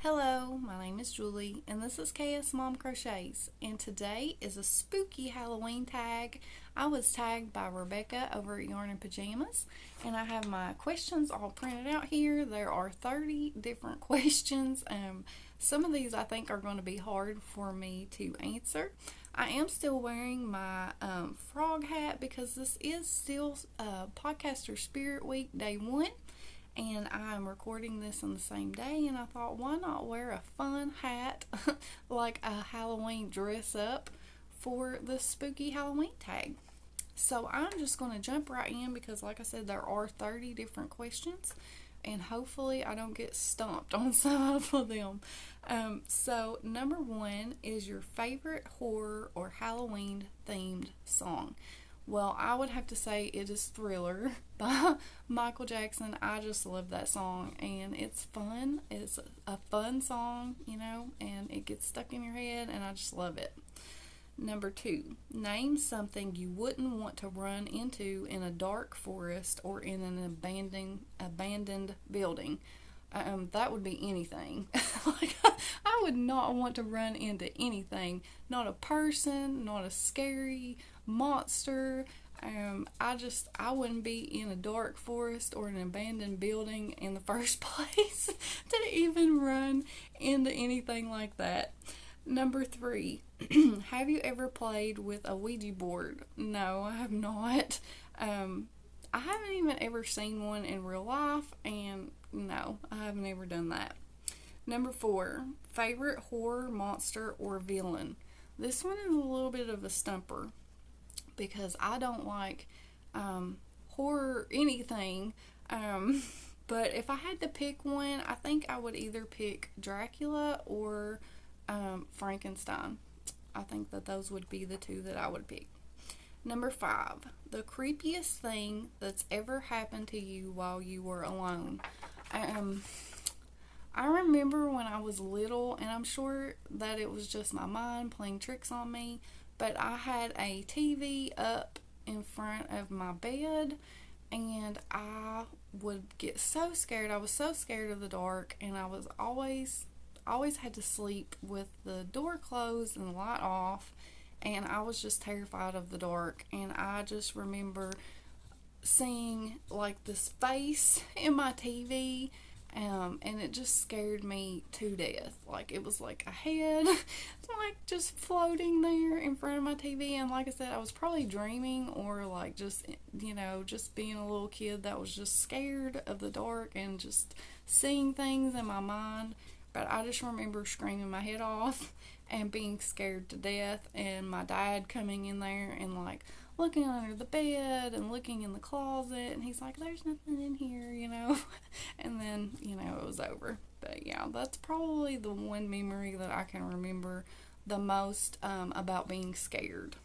Hello, my name is Julie, and this is KS Mom Crochets, and today is a spooky Halloween tag. I was tagged by Rebecca over at Yarn and Pajamas, and I have my questions all printed out here. There are 30 different questions. Some of these I think are going to be hard for me to answer. I am still wearing my frog hat because this is still Podcaster Spirit Week Day 1. And I'm recording this on the same day, and I thought, why not wear a fun hat like a Halloween dress up for the spooky Halloween tag. So I'm just going to jump right in because, like I said, there are 30 different questions, and hopefully I don't get stumped on some of them. So number one is your favorite horror or Halloween themed song. Well, I would have to say it is Thriller by Michael Jackson. I just love that song, and it's fun. It's a fun song, and it gets stuck in your head, and I just love it. Number two, name something you wouldn't want to run into in a dark forest or in an abandoned building. That would be anything. I would not want to run into anything. Not a person, not a scary monster. I wouldn't be in a dark forest or an abandoned building in the first place to even run into anything like that. Number three, have you ever played with a Ouija board? No, I have not. I haven't even ever seen one in real life, and no, I haven't ever done that. Number four, favorite horror monster or villain? This one is a little bit of a stumper because I don't like horror anything. But if I had to pick one, I think I would either pick Dracula or Frankenstein. I think that those would be the two that I would pick. Number five, the creepiest thing that's ever happened to you while you were alone. I remember when I was little, and I'm sure that it was just my mind playing tricks on me, but I had a TV up in front of my bed, and I would get so scared. I was so scared of the dark, and I was always had to sleep with the door closed and the light off, and I was just terrified of the dark. And I just remember seeing like this face in my TV, and it just scared me to death. Like it was like a head like just floating there in front of my TV. And like I said, I was probably dreaming or like just being a little kid that was just scared of the dark and just seeing things in my mind. But I just remember screaming my head off and being scared to death, and my dad coming in there and like looking under the bed and looking in the closet, and he's like, there's nothing in here, and then, it was over. But yeah, that's probably the one memory that I can remember the most about being scared.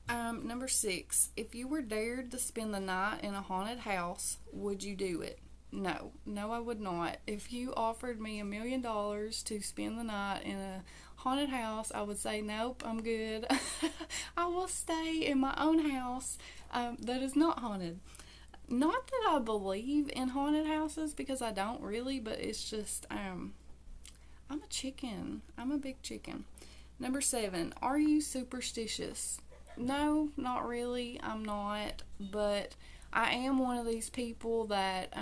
Number six, if you were dared to spend the night in a haunted house, would you do it? No, I would not. If you offered me $1 million to spend the night in a haunted house, I would say, nope, I'm good. I will stay in my own house that is not haunted. Not that I believe in haunted houses, because I don't really, but it's just, I'm a chicken. I'm a big chicken. Number seven, are you superstitious? No, not really. I'm not, but I am one of these people that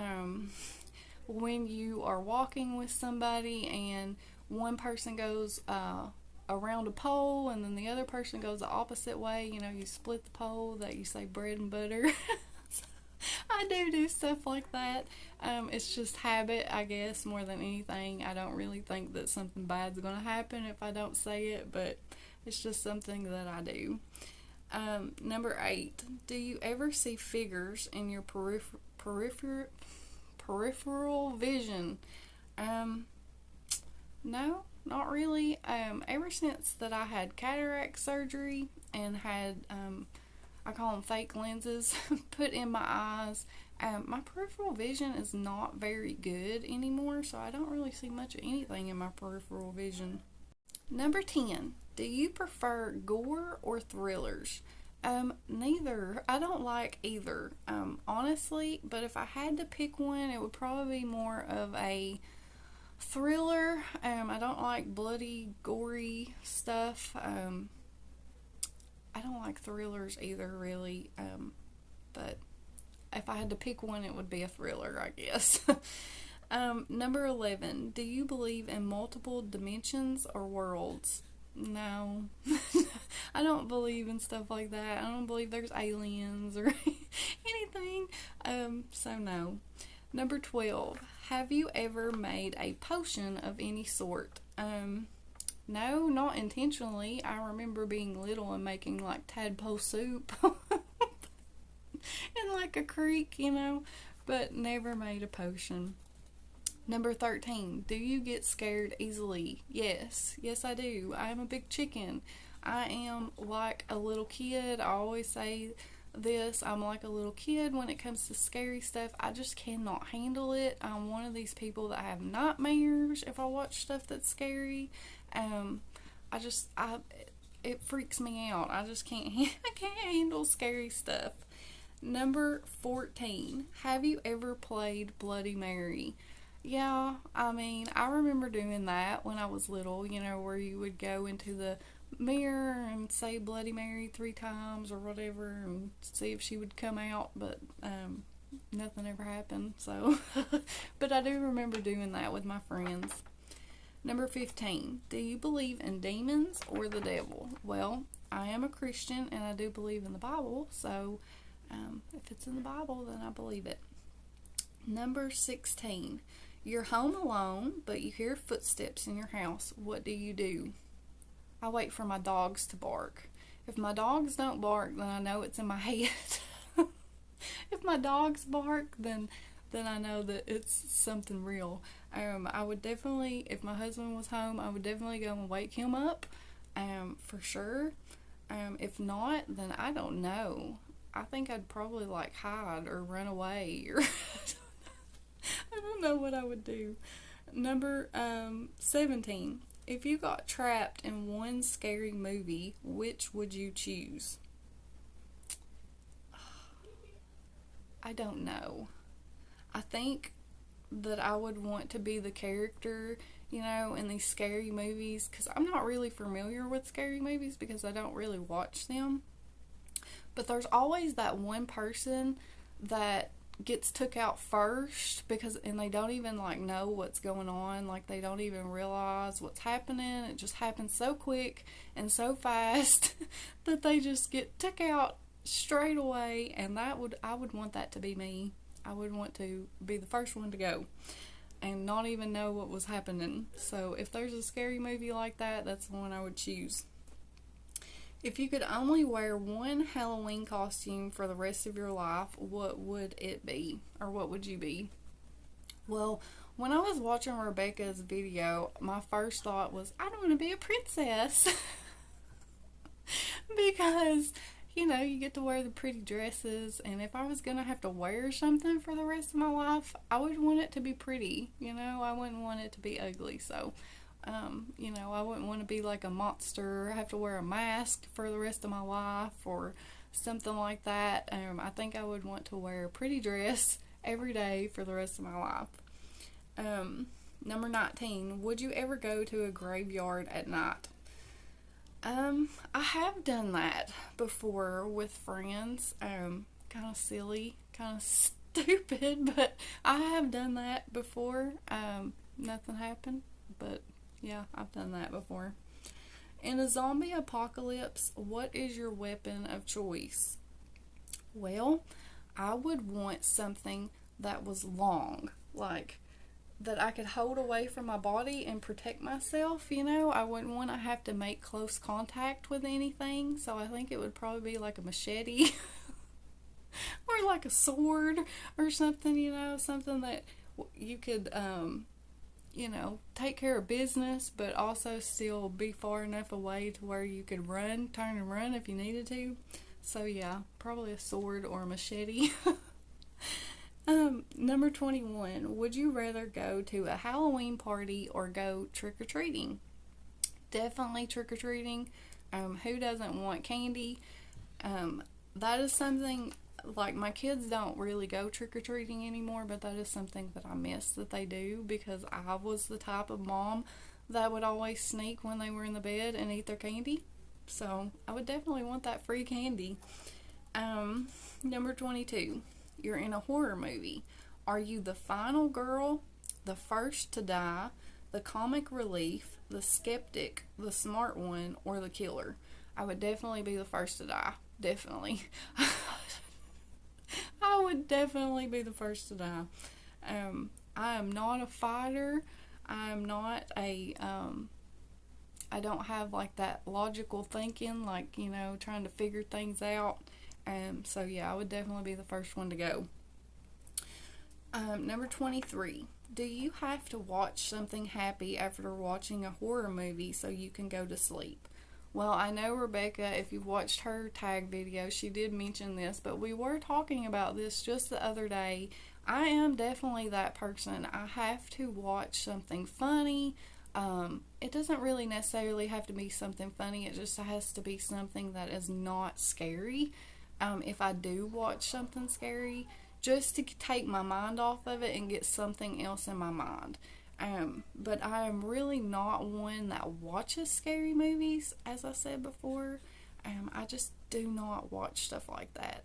when you are walking with somebody and one person goes around a pole and then the other person goes the opposite way, you split the pole, that you say bread and butter. I do stuff like that. It's just habit, I guess, more than anything. I don't really think that something bad's going to happen if I don't say it, but it's just something that I do. Number eight, do you ever see figures in your peripheral vision? No, not really. Ever since that I had cataract surgery and had, I call them fake lenses, put in my eyes, my peripheral vision is not very good anymore, so I don't really see much of anything in my peripheral vision. Number 10, do you prefer gore or thrillers? Neither. I don't like either, honestly, but if I had to pick one, it would probably be more of a Thriller. I don't like bloody, gory stuff. I don't like thrillers either, really. But if I had to pick one, it would be a thriller, I guess. Number 11. Do you believe in multiple dimensions or worlds? No. I don't believe in stuff like that. I don't believe there's aliens or anything. So no. Number 12. Have you ever made a potion of any sort? No, not intentionally. I remember being little and making like tadpole soup in like a creek, but never made a potion. Number 13. Do you get scared easily? Yes. Yes, I do. I am a big chicken. I am like a little kid. I always say this. I'm like a little kid when it comes to scary stuff. I just cannot handle it. I'm one of these people that have nightmares if I watch stuff that's scary. It freaks me out. I just can't handle scary stuff. Number 14. Have you ever played Bloody Mary? Yeah, I remember doing that when I was little, where you would go into the mirror and say Bloody Mary 3 times or whatever and see if she would come out, but nothing ever happened, so but I do remember doing that with my friends. Number 15. Do you believe in demons or the devil? Well, I am a Christian and I do believe in the Bible, so if it's in the Bible, then I believe it. Number 16. You're home alone, but you hear footsteps in your house. What do? I wait for my dogs to bark. If my dogs don't bark, then I know it's in my head. If my dogs bark, then I know that it's something real. I would definitely, if my husband was home, I would definitely go and wake him up, for sure. If not, then I don't know. I think I'd probably like hide or run away, or I don't know what I would do. Number 17. If you got trapped in one scary movie, which would you choose? I don't know. I think that I would want to be the character, in these scary movies, because I'm not really familiar with scary movies because I don't really watch them. But there's always that one person that gets took out first and they don't even know what's going on, they don't even realize what's happening. It just happens so quick and so fast that they just get took out straight away, and I would want that to be me. I would want to be the first one to go and not even know what was happening. So if there's a scary movie like that, that's the one I would choose. If you could only wear one Halloween costume for the rest of your life, what would it be? Or what would you be? Well, when I was watching Rebecca's video, my first thought was, I don't want to be a princess. Because, you get to wear the pretty dresses, and if I was going to have to wear something for the rest of my life, I would want it to be pretty. I wouldn't want it to be ugly, so... I wouldn't want to be like a monster, have to wear a mask for the rest of my life or something like that. I think I would want to wear a pretty dress every day for the rest of my life. Number 19, would you ever go to a graveyard at night? I have done that before with friends. Kind of silly, kind of stupid, but I have done that before. Nothing happened, but yeah, I've done that before. In a zombie apocalypse, what is your weapon of choice? Well, I would want something that was long, that I could hold away from my body and protect myself, I wouldn't want to have to make close contact with anything, so I think it would probably be like a machete or like a sword or something, something that you could, take care of business, but also still be far enough away to where you could turn and run if you needed to. So yeah, probably a sword or a machete. Number 21, would you rather go to a Halloween party or go trick-or-treating? Definitely trick-or-treating. Who doesn't want candy? That is something like, my kids don't really go trick-or-treating anymore, but that is something that I miss that they do, because I was the type of mom that would always sneak when they were in the bed and eat their candy. So I would definitely want that free candy. Number 22. You're in a horror movie. Are you the final girl, the first to die, the comic relief, the skeptic, the smart one, or the killer? I would definitely be the first to die. Definitely. I would definitely be the first to die. I am not a fighter. I'm not a, I don't have like that logical thinking, like, trying to figure things out. So yeah, I would definitely be the first one to go. Number 23. Do you have to watch something happy after watching a horror movie so you can go to sleep? Well, I know Rebecca, if you've watched her tag video, she did mention this, but we were talking about this just the other day. I am definitely that person. I have to watch something funny. It doesn't really necessarily have to be something funny. It just has to be something that is not scary. If I do watch something scary, just to take my mind off of it and get something else in my mind. But I am really not one that watches scary movies, as I said before. I just do not watch stuff like that.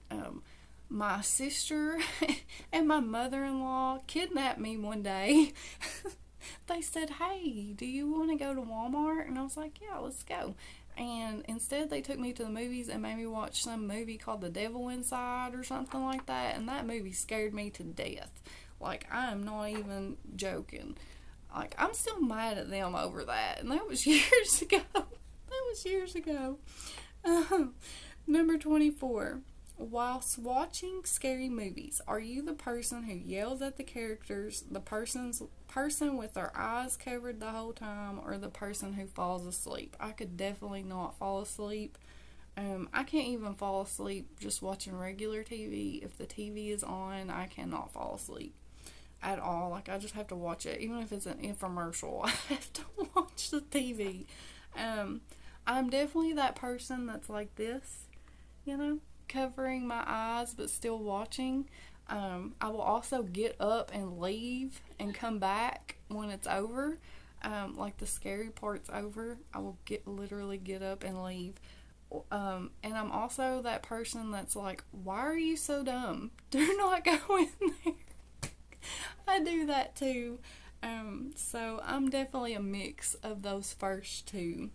My sister and my mother-in-law kidnapped me one day. They said, "Hey, do you want to go to Walmart?" And I was like, "Yeah, let's go." And instead they took me to the movies and made me watch some movie called The Devil Inside or something like that. And that movie scared me to death. Like, I am not even joking. Like, I'm still mad at them over that. And that was years ago. Number 24. Whilst watching scary movies, are you the person who yells at the characters, the person with their eyes covered the whole time, or the person who falls asleep? I could definitely not fall asleep. I can't even fall asleep just watching regular TV. If the TV is on, I cannot fall asleep at all. Like, I just have to watch it. Even if it's an infomercial, I have to watch the TV. I'm definitely that person that's like this, covering my eyes but still watching. I will also get up and leave and come back when it's over. Like, the scary part's over, I will literally get up and leave. And I'm also that person that's like, "Why are you so dumb? Do not go in there." I do that too. So I'm definitely a mix of those first two.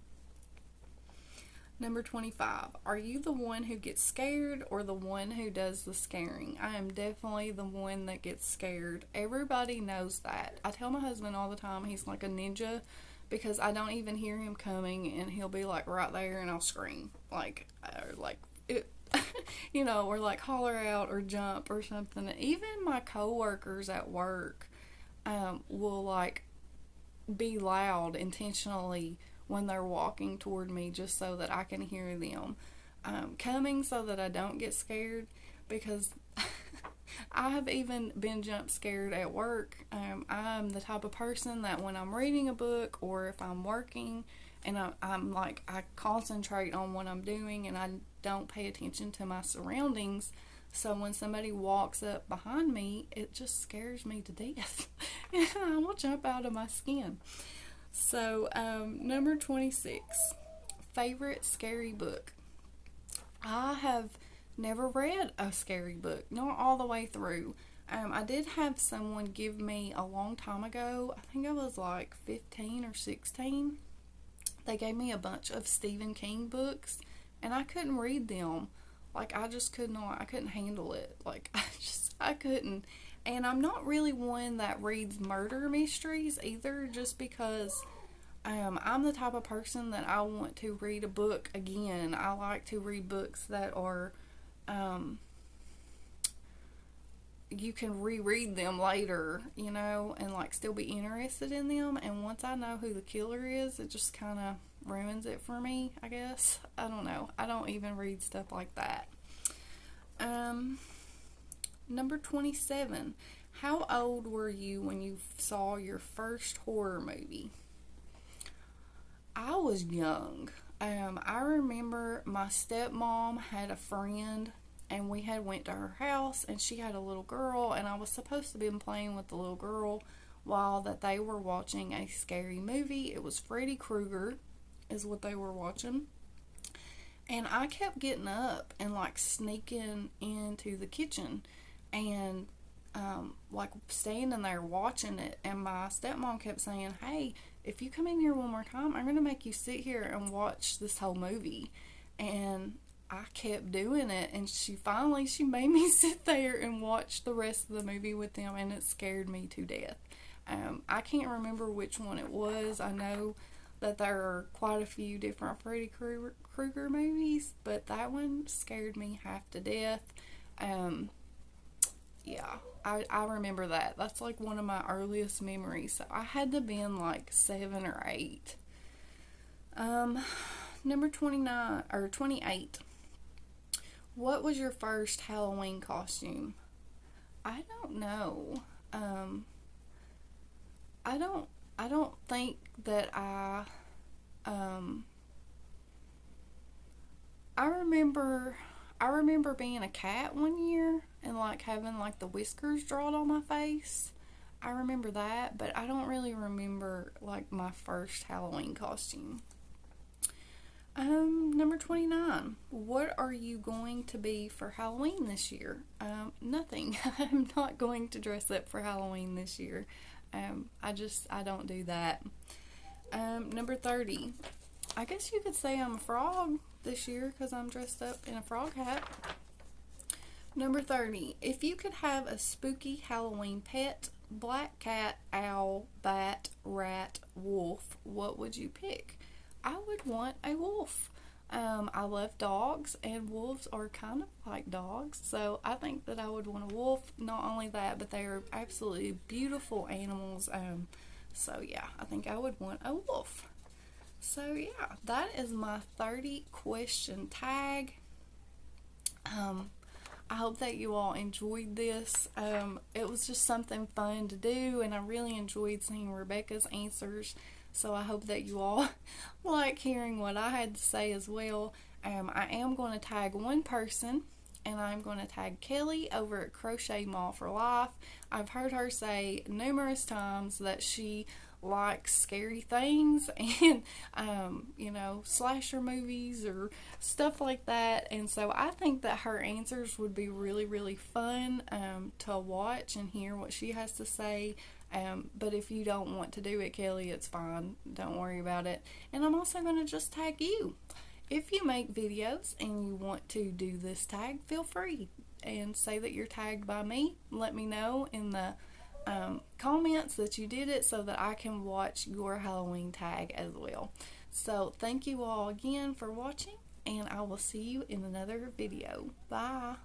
Number 25. Are you the one who gets scared or the one who does the scaring? I am definitely the one that gets scared. Everybody knows that. I tell my husband all the time he's like a ninja, because I don't even hear him coming and he'll be like right there and I'll scream. Like it, or like holler out or jump or something. Even my coworkers at work will like be loud intentionally when they're walking toward me, just so that I can hear them coming, so that I don't get scared, because I have even been jump scared at work. I'm the type of person that when I'm reading a book or if I'm working and I'm like, I concentrate on what I'm doing and I don't pay attention to my surroundings. So when somebody walks up behind me, it just scares me to death and I will jump out of my skin. So, number 26, favorite scary book. I have never read a scary book, not all the way through. I did have someone give me a long time ago, I think I was like 15 or 16, they gave me a bunch of Stephen King books, and I couldn't read them. Like, I just could not, I couldn't handle it. Like, I couldn't. And I'm not really one that reads murder mysteries either, just because I'm the type of person that I want to read a book again. I like to read books that are, you can reread them later, and like still be interested in them. And once I know who the killer is, it just kind of ruins it for me, I guess. I don't know. I don't even read stuff like that. Number 27. How old were you when you saw your first horror movie? I was young. I remember my stepmom had a friend and we had went to her house, and she had a little girl, and I was supposed to be playing with the little girl while that they were watching a scary movie. It was Freddy Krueger is what they were watching. And I kept getting up and like sneaking into the kitchen and like standing there watching it. And my stepmom kept saying, "Hey, if you come in here one more time, I'm going to make you sit here and watch this whole movie." And I kept doing it, and she made me sit there and watch the rest of the movie with them, and it scared me to death. I can't remember which one it was. I know that there are quite a few different Freddy Krueger movies, but that one scared me half to death. Yeah, I remember that. That's like one of my earliest memories. So I had to have been like 7 or 8. Number 29 or 28. What was your first Halloween costume? I don't know. I don't think that I remember being a cat one year and like having like the whiskers drawn on my face. I remember that, but I don't really remember like my first Halloween costume. Number 29. What are you going to be for Halloween this year? Nothing. I'm not going to dress up for Halloween this year. I don't do that. Number 30. I guess you could say I'm a frog this year because I'm dressed up in a frog hat. Number 30. If you could have a spooky Halloween pet, black cat, owl, bat, rat, wolf, what would you pick? I would want a wolf. I love dogs, and wolves are kind of like dogs, so I think that I would want a wolf. Not only that, but they are absolutely beautiful animals. So yeah, I think I would want a wolf. So yeah, that is my 30 question tag. I hope that you all enjoyed this. It was just something fun to do, and I really enjoyed seeing Rebecca's answers. So I hope that you all like hearing what I had to say as well. I am going to tag one person, and I'm going to tag Kelly over at Crochet Mall for Life. I've heard her say numerous times that she likes scary things and slasher movies or stuff like that, and so I think that her answers would be really, really fun to watch and hear what she has to say. But if you don't want to do it, Kelly, it's fine. Don't worry about it. And I'm also going to just tag you. If you make videos and you want to do this tag, feel free and say that you're tagged by me. Let me know in the comments that you did it so that I can watch your Halloween tag as well. So thank you all again for watching, and I will see you in another video. Bye.